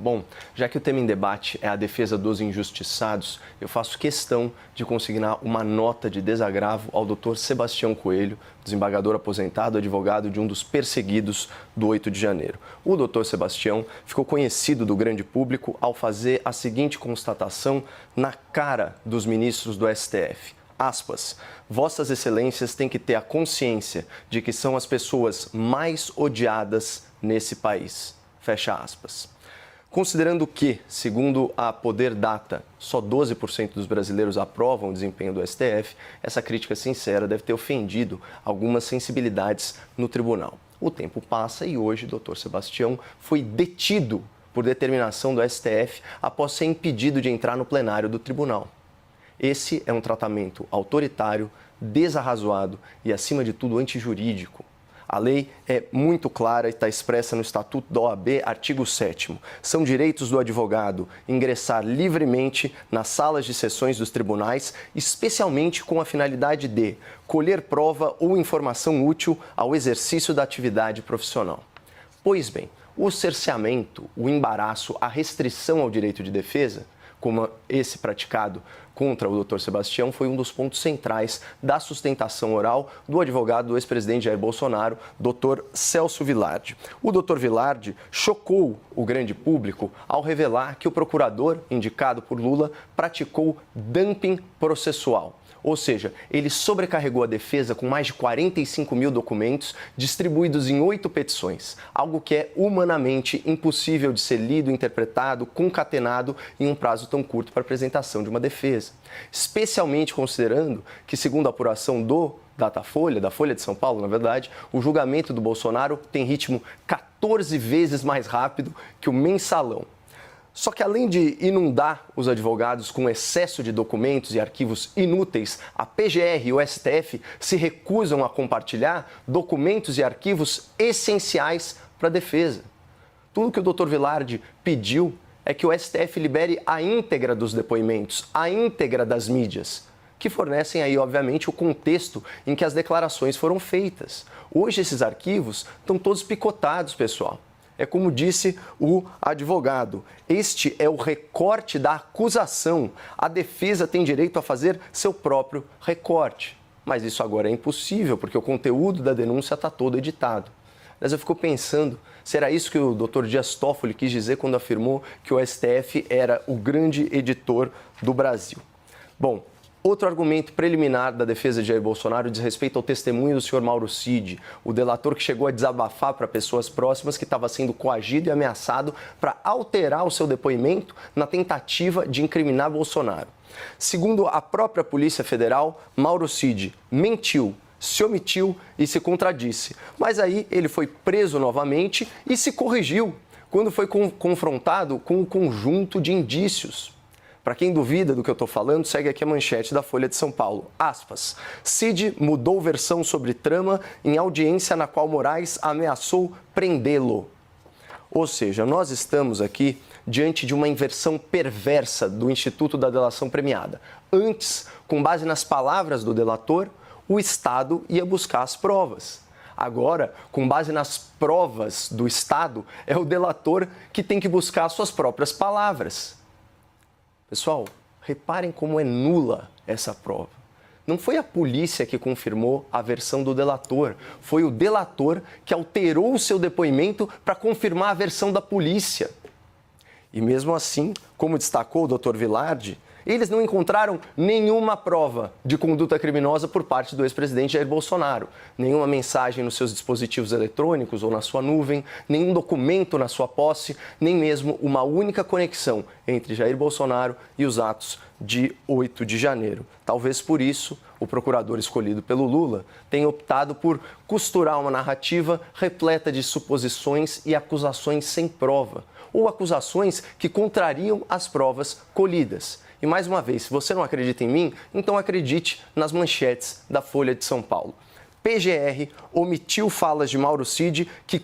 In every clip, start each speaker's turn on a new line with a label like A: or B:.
A: Bom, já que o tema em debate é a defesa dos injustiçados, eu faço questão de consignar uma nota de desagravo ao Dr. Sebastião Coelho, desembargador aposentado, advogado de um dos perseguidos do 8 de janeiro. O Dr. Sebastião ficou conhecido do grande público ao fazer a seguinte constatação na cara dos ministros do STF. Aspas, Vossas Excelências têm que ter a consciência de que são as pessoas mais odiadas nesse país. Fecha aspas. Considerando que, segundo a Poder Data, só 12% dos brasileiros aprovam o desempenho do STF, essa crítica sincera deve ter ofendido algumas sensibilidades no tribunal. O tempo passa e hoje o Dr. Sebastião foi detido por determinação do STF após ser impedido de entrar no plenário do tribunal. Esse é um tratamento autoritário, desarrazoado e, acima de tudo, antijurídico. A lei é muito clara e está expressa no Estatuto da OAB, artigo 7º. São direitos do advogado ingressar livremente nas salas de sessões dos tribunais, especialmente com a finalidade de colher prova ou informação útil ao exercício da atividade profissional. Pois bem, o cerceamento, o embaraço, a restrição ao direito de defesa, como esse praticado contra o Dr. Sebastião, foi um dos pontos centrais da sustentação oral do advogado do ex-presidente Jair Bolsonaro, Dr. Celso Vilardi. O Dr. Vilardi chocou o grande público ao revelar que o procurador, indicado por Lula, praticou dumping processual. Ou seja, ele sobrecarregou a defesa com mais de 45 mil documentos distribuídos em 8 petições, algo que é humanamente impossível de ser lido, interpretado, concatenado em um prazo tão curto para a apresentação de uma defesa. Especialmente considerando que, segundo a apuração do Datafolha, da Folha de São Paulo, na verdade, o julgamento do Bolsonaro tem ritmo 14 vezes mais rápido que o mensalão. Só que, além de inundar os advogados com excesso de documentos e arquivos inúteis, a PGR e o STF se recusam a compartilhar documentos e arquivos essenciais para a defesa. Tudo que o Dr. Vilardi pediu é que o STF libere a íntegra dos depoimentos, a íntegra das mídias, que fornecem aí, obviamente, o contexto em que as declarações foram feitas. Hoje, esses arquivos estão todos picotados, pessoal. É como disse o advogado, este é o recorte da acusação. A defesa tem direito a fazer seu próprio recorte. Mas isso agora é impossível, porque o conteúdo da denúncia está todo editado. Mas eu fico pensando, será isso que o Dr. Dias Toffoli quis dizer quando afirmou que o STF era o grande editor do Brasil? Bom, outro argumento preliminar da defesa de Jair Bolsonaro diz respeito ao testemunho do senhor Mauro Cid, o delator que chegou a desabafar para pessoas próximas que estava sendo coagido e ameaçado para alterar o seu depoimento na tentativa de incriminar Bolsonaro. Segundo a própria Polícia Federal, Mauro Cid mentiu, se omitiu e se contradisse. Mas aí ele foi preso novamente e se corrigiu quando foi confrontado com um conjunto de indícios. Para quem duvida do que eu estou falando, segue aqui a manchete da Folha de São Paulo. Aspas. Cid mudou versão sobre trama em audiência na qual Moraes ameaçou prendê-lo. Ou seja, nós estamos aqui diante de uma inversão perversa do Instituto da Delação Premiada. Antes, com base nas palavras do delator, o Estado ia buscar as provas. Agora, com base nas provas do Estado, é o delator que tem que buscar as suas próprias palavras. Pessoal, reparem como é nula essa prova. Não foi a polícia que confirmou a versão do delator, foi o delator que alterou o seu depoimento para confirmar a versão da polícia. E mesmo assim, como destacou o Dr. Vilardi, eles não encontraram nenhuma prova de conduta criminosa por parte do ex-presidente Jair Bolsonaro. Nenhuma mensagem nos seus dispositivos eletrônicos ou na sua nuvem, nenhum documento na sua posse, nem mesmo uma única conexão entre Jair Bolsonaro e os atos de 8 de janeiro. Talvez por isso o procurador escolhido pelo Lula tenha optado por costurar uma narrativa repleta de suposições e acusações sem prova, ou acusações que contrariam as provas colhidas. E mais uma vez, se você não acredita em mim, então acredite nas manchetes da Folha de São Paulo. PGR omitiu falas de Mauro Cid que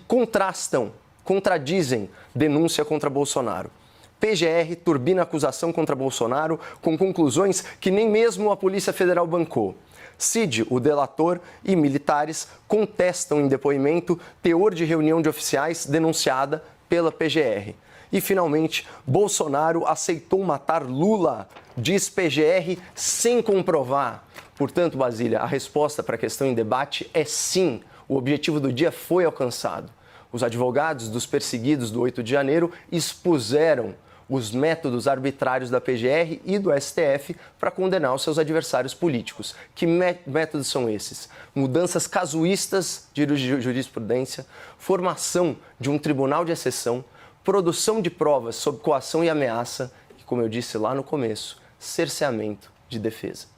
A: contradizem denúncia contra Bolsonaro. PGR turbina acusação contra Bolsonaro com conclusões que nem mesmo a Polícia Federal bancou. Cid, o delator, e militares contestam em depoimento teor de reunião de oficiais denunciada pela PGR. E, finalmente, Bolsonaro aceitou matar Lula, diz PGR, sem comprovar. Portanto, Basília, a resposta para a questão em debate é sim. O objetivo do dia foi alcançado. Os advogados dos perseguidos do 8 de janeiro expuseram os métodos arbitrários da PGR e do STF para condenar os seus adversários políticos. Que métodos são esses? Mudanças casuístas de jurisprudência, formação de um tribunal de exceção, produção de provas sob coação e ameaça e, como eu disse lá no começo, cerceamento de defesa.